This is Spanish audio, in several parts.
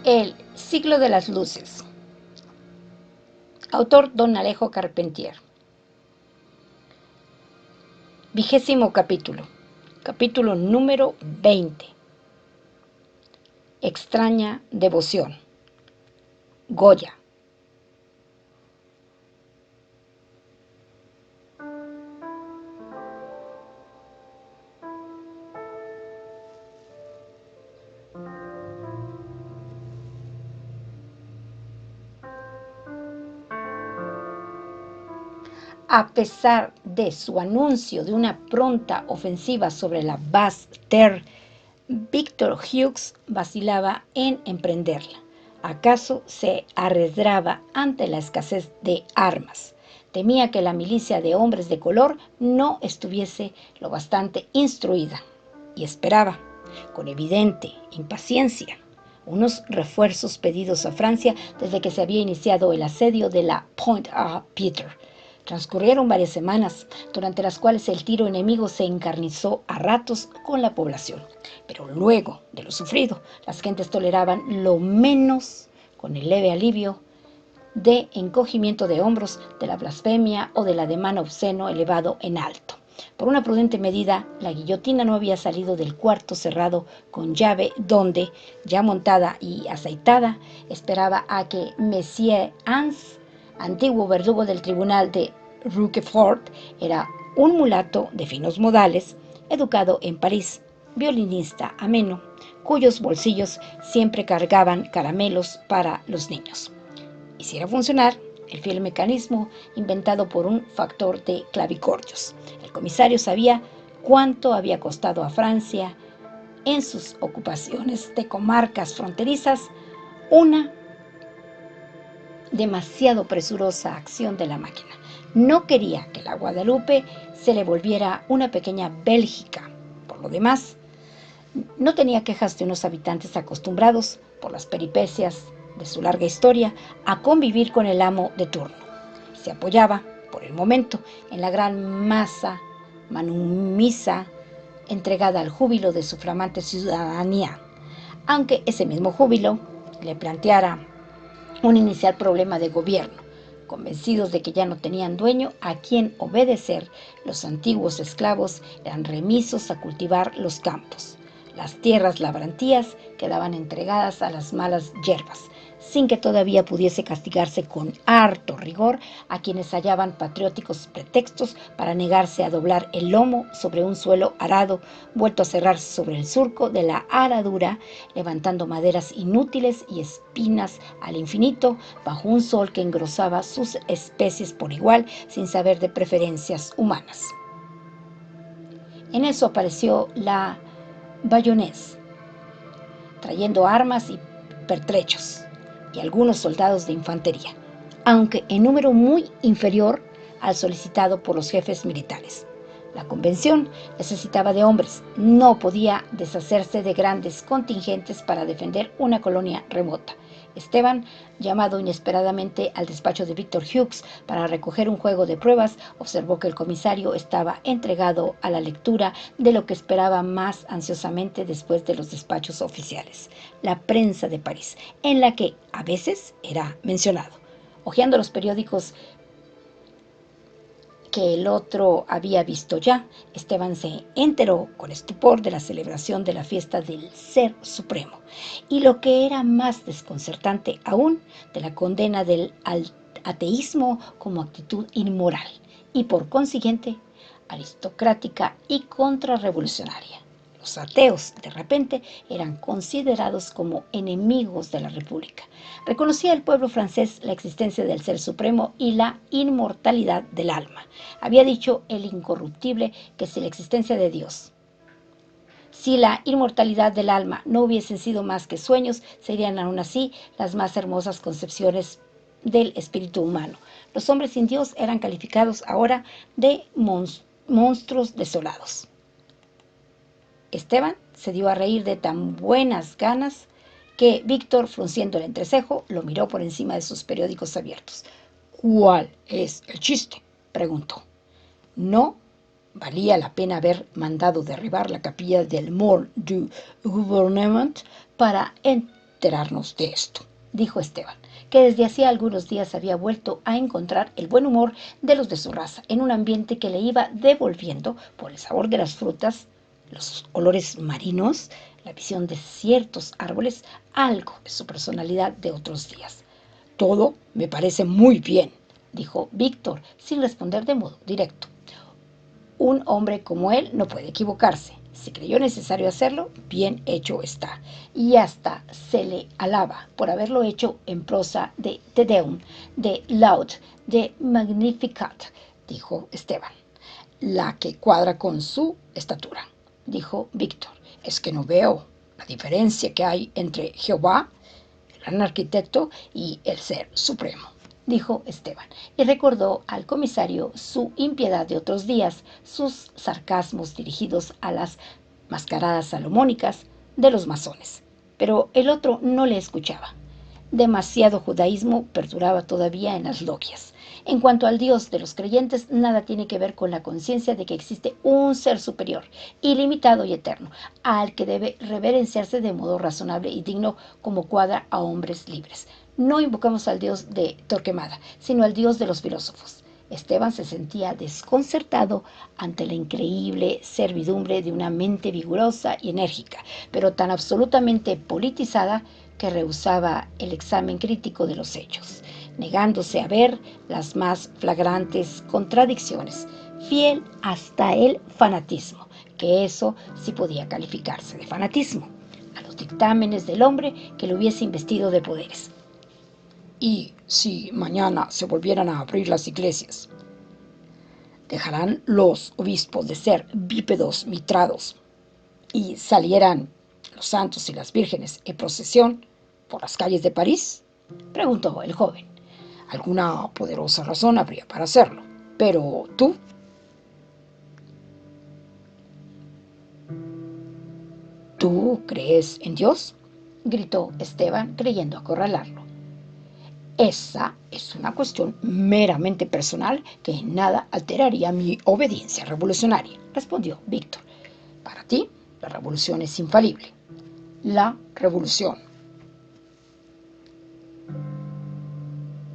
El siglo de las luces. Autor Don Alejo Carpentier. 20º capítulo. Capítulo número 20. Extraña devoción. Goya. A pesar de su anuncio de una pronta ofensiva sobre la Basse-Terre, Victor Hughes vacilaba en emprenderla. ¿Acaso se arriesgaba ante la escasez de armas? Temía que la milicia de hombres de color no estuviese lo bastante instruida y esperaba, con evidente impaciencia, unos refuerzos pedidos a Francia desde que se había iniciado el asedio de la Pointe-à-Pitre. Transcurrieron varias semanas, durante las cuales el tiro enemigo se encarnizó a ratos con la población. Pero luego de lo sufrido, las gentes toleraban lo menos con el leve alivio de encogimiento de hombros, de la blasfemia o del ademán obsceno elevado en alto. Por una prudente medida, la guillotina no había salido del cuarto cerrado con llave donde, ya montada y aceitada, esperaba a que Monsieur Hans, antiguo verdugo del tribunal de Roquefort, era un mulato de finos modales, educado en París, violinista ameno, cuyos bolsillos siempre cargaban caramelos para los niños. Hiciera funcionar el fiel mecanismo inventado por un factor de clavicordios. El comisario sabía cuánto había costado a Francia en sus ocupaciones de comarcas fronterizas una demasiado presurosa acción de la máquina. No quería que la Guadalupe se le volviera una pequeña Bélgica. Por lo demás, no tenía quejas de unos habitantes acostumbrados, por las peripecias de su larga historia, a convivir con el amo de turno. Se apoyaba, por el momento, en la gran masa manumisa entregada al júbilo de su flamante ciudadanía, aunque ese mismo júbilo le planteara un inicial problema de gobierno. Convencidos de que ya no tenían dueño a quien obedecer, los antiguos esclavos eran remisos a cultivar los campos. Las tierras labrantías quedaban entregadas a las malas hierbas, sin que todavía pudiese castigarse con harto rigor a quienes hallaban patrióticos pretextos para negarse a doblar el lomo sobre un suelo arado, vuelto a cerrarse sobre el surco de la aradura, levantando maderas inútiles y espinas al infinito, bajo un sol que engrosaba sus especies por igual, sin saber de preferencias humanas. En eso apareció la Bayonés, trayendo armas y pertrechos, y algunos soldados de infantería, aunque en número muy inferior al solicitado por los jefes militares. La convención necesitaba de hombres, no podía deshacerse de grandes contingentes para defender una colonia remota. Esteban, llamado inesperadamente al despacho de Victor Hughes para recoger un juego de pruebas, observó que el comisario estaba entregado a la lectura de lo que esperaba más ansiosamente después de los despachos oficiales, la prensa de París, en la que a veces era mencionado. Hojeando los periódicos que el otro había visto ya, Esteban se enteró con estupor de la celebración de la fiesta del Ser Supremo y, lo que era más desconcertante aún, de la condena del ateísmo como actitud inmoral y, por consiguiente, aristocrática y contrarrevolucionaria. Los ateos, de repente, eran considerados como enemigos de la República. Reconocía el pueblo francés la existencia del Ser Supremo y la inmortalidad del alma. Había dicho el incorruptible que si la existencia de Dios, si la inmortalidad del alma no hubiesen sido más que sueños, serían aún así las más hermosas concepciones del espíritu humano. Los hombres sin Dios eran calificados ahora de monstruos desolados. Esteban se dio a reír de tan buenas ganas que Víctor, frunciendo el entrecejo, lo miró por encima de sus periódicos abiertos. ¿Cuál es el chiste?, preguntó. ¿No valía la pena haber mandado derribar la capilla del Mont du Gouvernement para enterarnos de esto, dijo Esteban, que desde hacía algunos días había vuelto a encontrar el buen humor de los de su raza en un ambiente que le iba devolviendo, por el sabor de las frutas, los olores marinos, la visión de ciertos árboles, algo de su personalidad de otros días. Todo me parece muy bien, dijo Víctor, sin responder de modo directo. Un hombre como él no puede equivocarse. Si creyó necesario hacerlo, bien hecho está. Y hasta se le alaba por haberlo hecho en prosa de Te Deum, de Laud, de Magnificat, dijo Esteban. La que cuadra con su estatura, dijo Víctor. Es que no veo la diferencia que hay entre Jehová, el gran arquitecto, y el Ser Supremo, dijo Esteban, y recordó al comisario su impiedad de otros días, sus sarcasmos dirigidos a las mascaradas salomónicas de los masones. Pero el otro no le escuchaba. Demasiado judaísmo perduraba todavía en las logias. En cuanto al Dios de los creyentes, nada tiene que ver con la conciencia de que existe un ser superior, ilimitado y eterno, al que debe reverenciarse de modo razonable y digno como cuadra a hombres libres. No invocamos al Dios de Torquemada, sino al Dios de los filósofos. Esteban se sentía desconcertado ante la increíble servidumbre de una mente vigorosa y enérgica, pero tan absolutamente politizada que rehusaba el examen crítico de los hechos, negándose a ver las más flagrantes contradicciones, fiel hasta el fanatismo, que eso sí podía calificarse de fanatismo, a los dictámenes del hombre que le hubiese investido de poderes. ¿Y si mañana se volvieran a abrir las iglesias? ¿Dejarán los obispos de ser bípedos mitrados y salieran los santos y las vírgenes en procesión por las calles de París? Preguntó el joven. Alguna poderosa razón habría para hacerlo. Pero tú, ¿tú crees en Dios?, gritó Esteban, creyendo acorralarlo. Esa es una cuestión meramente personal que en nada alteraría mi obediencia revolucionaria, respondió Víctor. Para ti, la revolución es infalible. La revolución,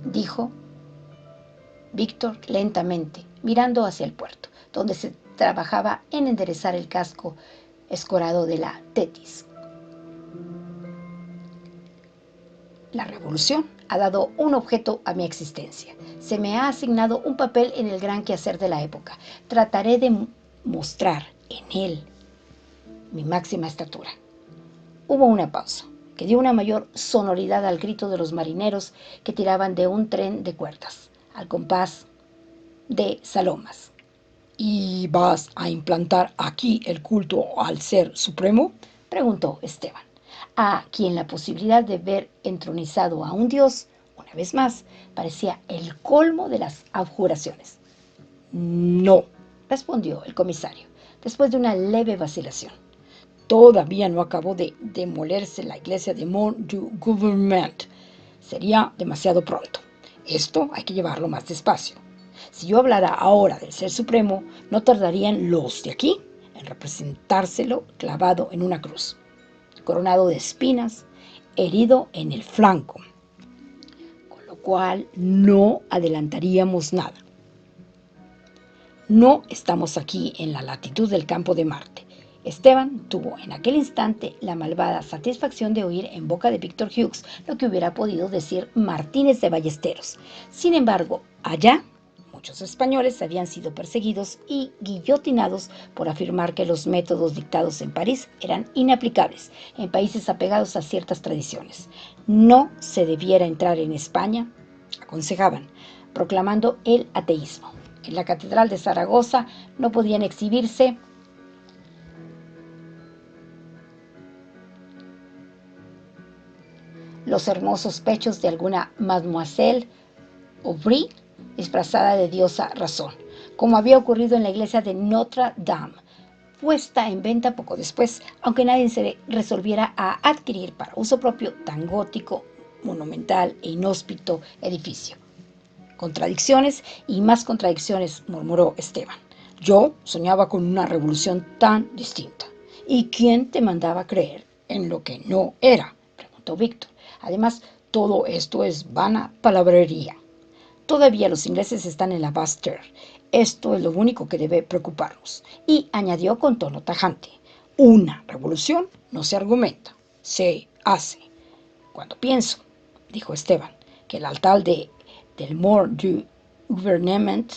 dijo Víctor lentamente, mirando hacia el puerto, donde se trabajaba en enderezar el casco escorado de la Tetis. La revolución ha dado un objeto a mi existencia. Se me ha asignado un papel en el gran quehacer de la época. Trataré de mostrar en él mi máxima estatura. Hubo una pausa, que dio una mayor sonoridad al grito de los marineros que tiraban de un tren de cuerdas, al compás de salomas. ¿Y vas a implantar aquí el culto al Ser Supremo?, preguntó Esteban, a quien la posibilidad de ver entronizado a un dios, una vez más, parecía el colmo de las abjuraciones. No, respondió el comisario, después de una leve vacilación. Todavía no acabó de demolerse la iglesia de Mont du Gouvernement. Sería demasiado pronto. Esto hay que llevarlo más despacio. Si yo hablara ahora del Ser Supremo, no tardarían los de aquí en representárselo clavado en una cruz, coronado de espinas, herido en el flanco, con lo cual no adelantaríamos nada. No estamos aquí en la latitud del campo de Marte. Esteban tuvo en aquel instante la malvada satisfacción de oír en boca de Víctor Hughes lo que hubiera podido decir Martínez de Ballesteros. Sin embargo, allá muchos españoles habían sido perseguidos y guillotinados por afirmar que los métodos dictados en París eran inaplicables en países apegados a ciertas tradiciones. No se debiera entrar en España, aconsejaban, proclamando el ateísmo. En la Catedral de Zaragoza no podían exhibirse los hermosos pechos de alguna Mademoiselle Aubry disfrazada de diosa razón, como había ocurrido en la iglesia de Notre Dame, puesta en venta poco después, aunque nadie se resolviera a adquirir para uso propio tan gótico, monumental e inhóspito edificio. Contradicciones y más contradicciones, murmuró Esteban. Yo soñaba con una revolución tan distinta. ¿Y quién te mandaba creer en lo que no era?, preguntó contestó Víctor. Además, todo esto es vana palabrería. Todavía los ingleses están en la Bastille. Esto es lo único que debe preocuparnos. Y añadió con tono tajante: una revolución no se argumenta, se hace. Cuando pienso, dijo Esteban, que el alcalde del Mort du Gouvernement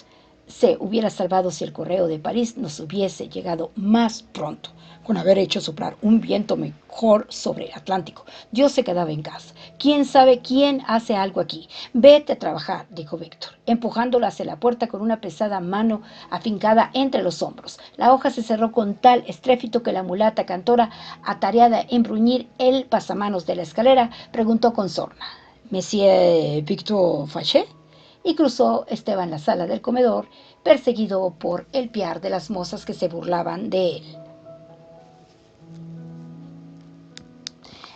se hubiera salvado si el correo de París nos hubiese llegado más pronto, con haber hecho soplar un viento mejor sobre el Atlántico. Dios se quedaba en casa. ¿Quién sabe quién hace algo aquí? Vete a trabajar, dijo Víctor, empujándolo hacia la puerta con una pesada mano afincada entre los hombros. La hoja se cerró con tal estrépito que la mulata cantora, atareada en bruñir el pasamanos de la escalera, preguntó con sorna: ¿Monsieur Victor Fachet? Y cruzó Esteban la sala del comedor, perseguido por el piar de las mozas que se burlaban de él.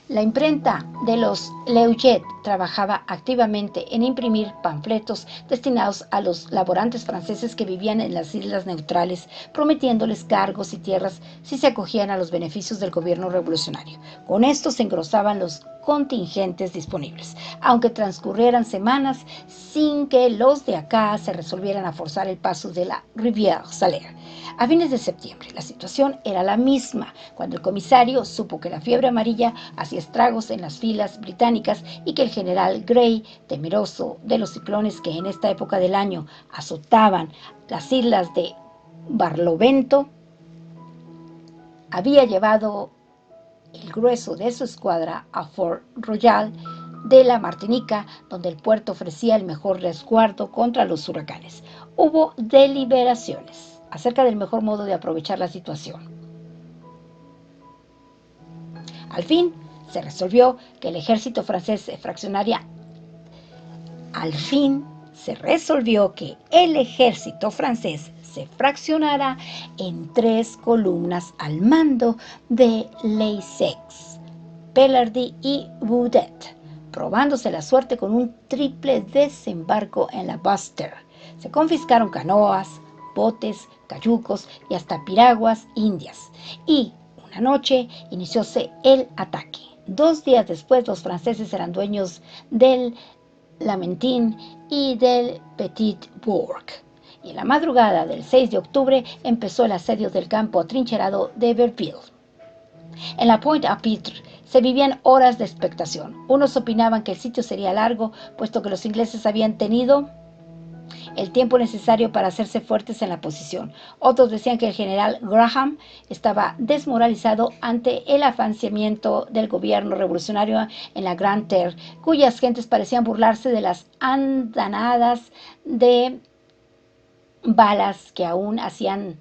La imprenta de los Leuget trabajaba activamente en imprimir panfletos destinados a los laborantes franceses que vivían en las islas neutrales, prometiéndoles cargos y tierras si se acogían a los beneficios del gobierno revolucionario. Con esto se engrosaban los contingentes disponibles, aunque transcurrieran semanas sin que los de acá se resolvieran a forzar el paso de la Rivière Salers. A fines de septiembre, la situación era la misma, cuando el comisario supo que la fiebre amarilla hacía estragos en las filas británicas y que el general Grey, temeroso de los ciclones que en esta época del año azotaban las islas de Barlovento, había llevado el grueso de su escuadra a Fort Royal de la Martinica, donde el puerto ofrecía el mejor resguardo contra los huracanes. Hubo deliberaciones acerca del mejor modo de aprovechar la situación. Al fin se resolvió que el ejército francés se fraccionara en 3 columnas al mando de Leysex, Pellardy y Boudet, probándose la suerte con un triple desembarco en la Bastille. Se confiscaron canoas, botes, cayucos y hasta piraguas indias. Y una noche inicióse el ataque. 2 días después, los franceses eran dueños del Lamentin y del Petit Bourg. Y en la madrugada del 6 de octubre empezó el asedio del campo atrincherado de Verville. En la Pointe-à-Pitre se vivían horas de expectación. Unos opinaban que el sitio sería largo, puesto que los ingleses habían tenido el tiempo necesario para hacerse fuertes en la posición. Otros decían que el general Graham estaba desmoralizado ante el avanciamiento del gobierno revolucionario en la Grande Terre, cuyas gentes parecían burlarse de las andanadas de balas que aún hacían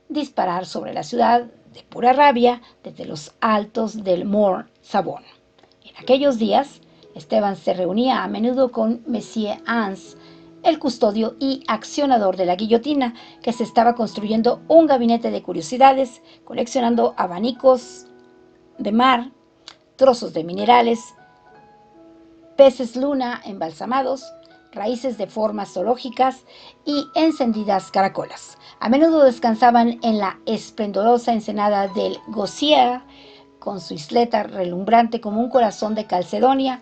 disparar sobre la ciudad de pura rabia desde los altos del Mont Savon. En aquellos días, Esteban se reunía a menudo con Monsieur Hans, el custodio y accionador de la guillotina, que se estaba construyendo un gabinete de curiosidades, coleccionando abanicos de mar, trozos de minerales, peces luna embalsamados, raíces de formas zoológicas y encendidas caracolas. A menudo descansaban en la esplendorosa ensenada del Gossier, con su isleta relumbrante como un corazón de Calcedonia.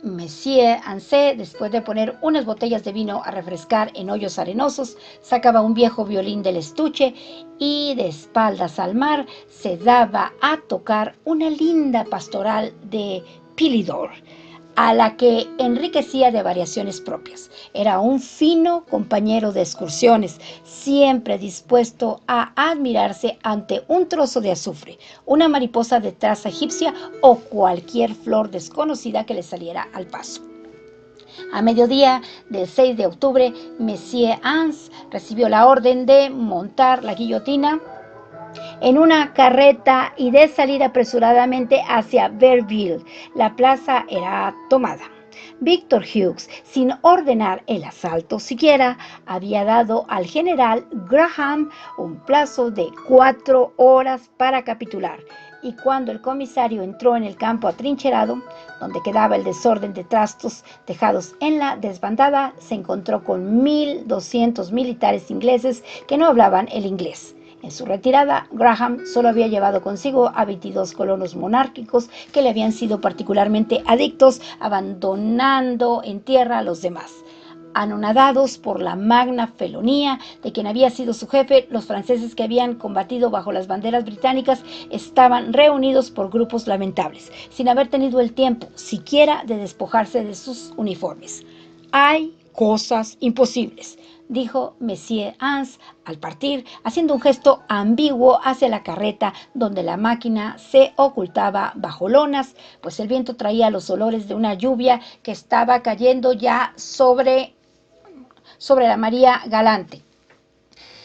Monsieur Ancet, después de poner unas botellas de vino a refrescar en hoyos arenosos, sacaba un viejo violín del estuche y, de espaldas al mar, se daba a tocar una linda pastoral de Philidor, a la que enriquecía de variaciones propias. Era un fino compañero de excursiones, siempre dispuesto a admirarse ante un trozo de azufre, una mariposa de traza egipcia o cualquier flor desconocida que le saliera al paso. A mediodía del 6 de octubre, Monsieur Hans recibió la orden de montar la guillotina en una carreta y de salir apresuradamente hacia Verville. La plaza era tomada. Víctor Hughes, sin ordenar el asalto siquiera, había dado al general Graham un plazo de 4 horas para capitular, y cuando el comisario entró en el campo atrincherado, donde quedaba el desorden de trastos dejados en la desbandada, se encontró con 1,200 militares ingleses que no hablaban el inglés. En su retirada, Graham solo había llevado consigo a 22 colonos monárquicos que le habían sido particularmente adictos, abandonando en tierra a los demás. Anonadados por la magna felonía de quien había sido su jefe, los franceses que habían combatido bajo las banderas británicas estaban reunidos por grupos lamentables, sin haber tenido el tiempo siquiera de despojarse de sus uniformes. «Hay cosas imposibles», dijo Monsieur Hans al partir, haciendo un gesto ambiguo hacia la carreta donde la máquina se ocultaba bajo lonas, pues el viento traía los olores de una lluvia que estaba cayendo ya sobre la María Galante,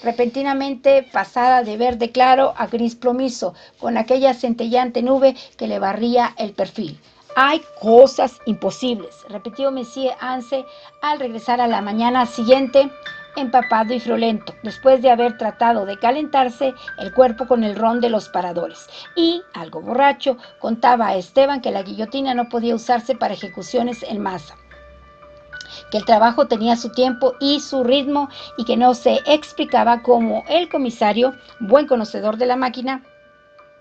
repentinamente pasada de verde claro a gris plomizo, con aquella centellante nube que le barría el perfil. «Hay cosas imposibles», repitió Monsieur Anse al regresar a la mañana siguiente, empapado y friolento, después de haber tratado de calentarse el cuerpo con el ron de los paradores. Y, algo borracho, contaba a Esteban que la guillotina no podía usarse para ejecuciones en masa, que el trabajo tenía su tiempo y su ritmo y que no se explicaba cómo el comisario, buen conocedor de la máquina,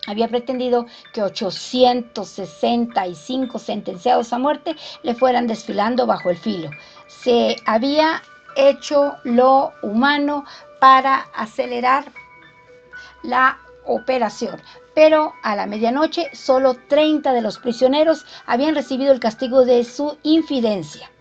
había pretendido que 865 sentenciados a muerte le fueran desfilando bajo el filo. Se había hecho lo humano para acelerar la operación, pero a la medianoche solo 30 de los prisioneros habían recibido el castigo de su infidencia.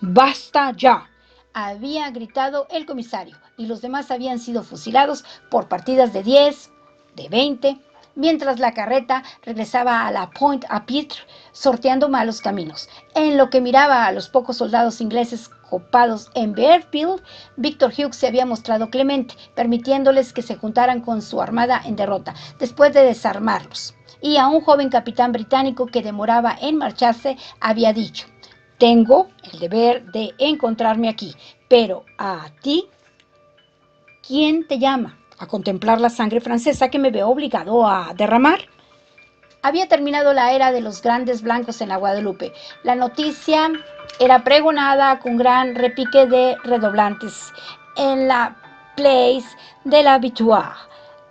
«¡Basta ya!», había gritado el comisario, y los demás habían sido fusilados por partidas de 10, de 20, mientras la carreta regresaba a la Pointe-à-Pitre, sorteando malos caminos. En lo que miraba a los pocos soldados ingleses copados en Bearfield, Victor Hughes se había mostrado clemente, permitiéndoles que se juntaran con su armada en derrota, después de desarmarlos. Y a un joven capitán británico que demoraba en marcharse, había dicho: «Tengo el deber de encontrarme aquí, pero a ti, ¿quién te llama a contemplar la sangre francesa que me veo obligado a derramar?». Había terminado la era de los grandes blancos en la Guadalupe. La noticia era pregonada con gran repique de redoblantes en la Place de la Victoire.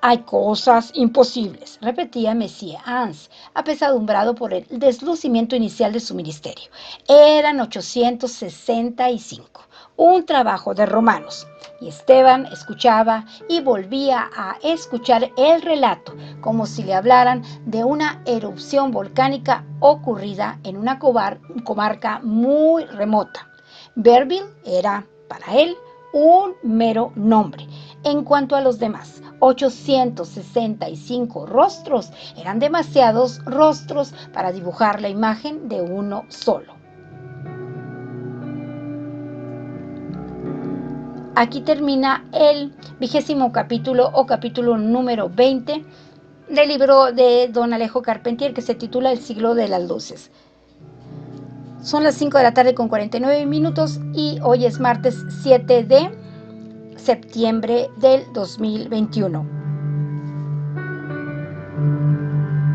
«Hay cosas imposibles», repetía Monsieur Hans, apesadumbrado por el deslucimiento inicial de su ministerio. Eran 865, un trabajo de romanos. Y Esteban escuchaba y volvía a escuchar el relato, como si le hablaran de una erupción volcánica ocurrida en una comarca muy remota. Bearfield era, para él, un mero nombre. En cuanto a los demás, 865 rostros eran demasiados rostros para dibujar la imagen de uno solo. Aquí termina el 20º capítulo o capítulo número 20 del libro de don Alejo Carpentier, que se titula El siglo de las luces. Son las 5 de la tarde con 49 minutos y hoy es martes 7 de septiembre del 2021.